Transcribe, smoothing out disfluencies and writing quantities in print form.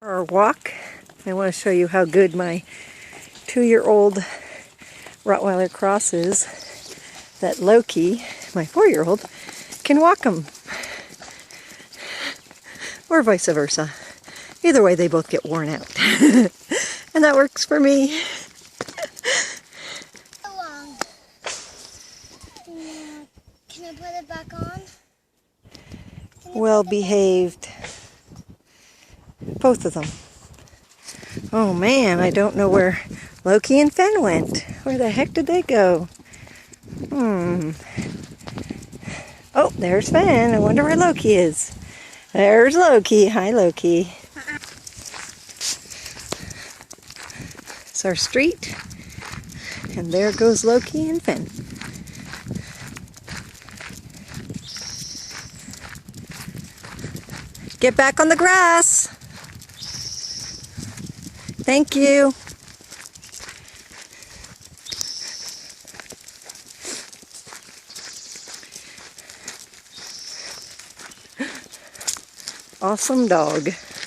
Our walk. I want to show you how good my 2-year-old Rottweiler cross is, that Loki, my 4-year-old, can walk him. Or vice versa. Either way, they both get worn out. And that works for me. Can I put it back on? Well behaved. Both of them. Oh man, I don't know where Loki and Fen went. Where the heck did they go? Oh, there's Fen. I wonder where Loki is. There's Loki. Hi, Loki. It's our street. And there goes Loki and Fen. Get back on the grass. Thank you. Awesome dog.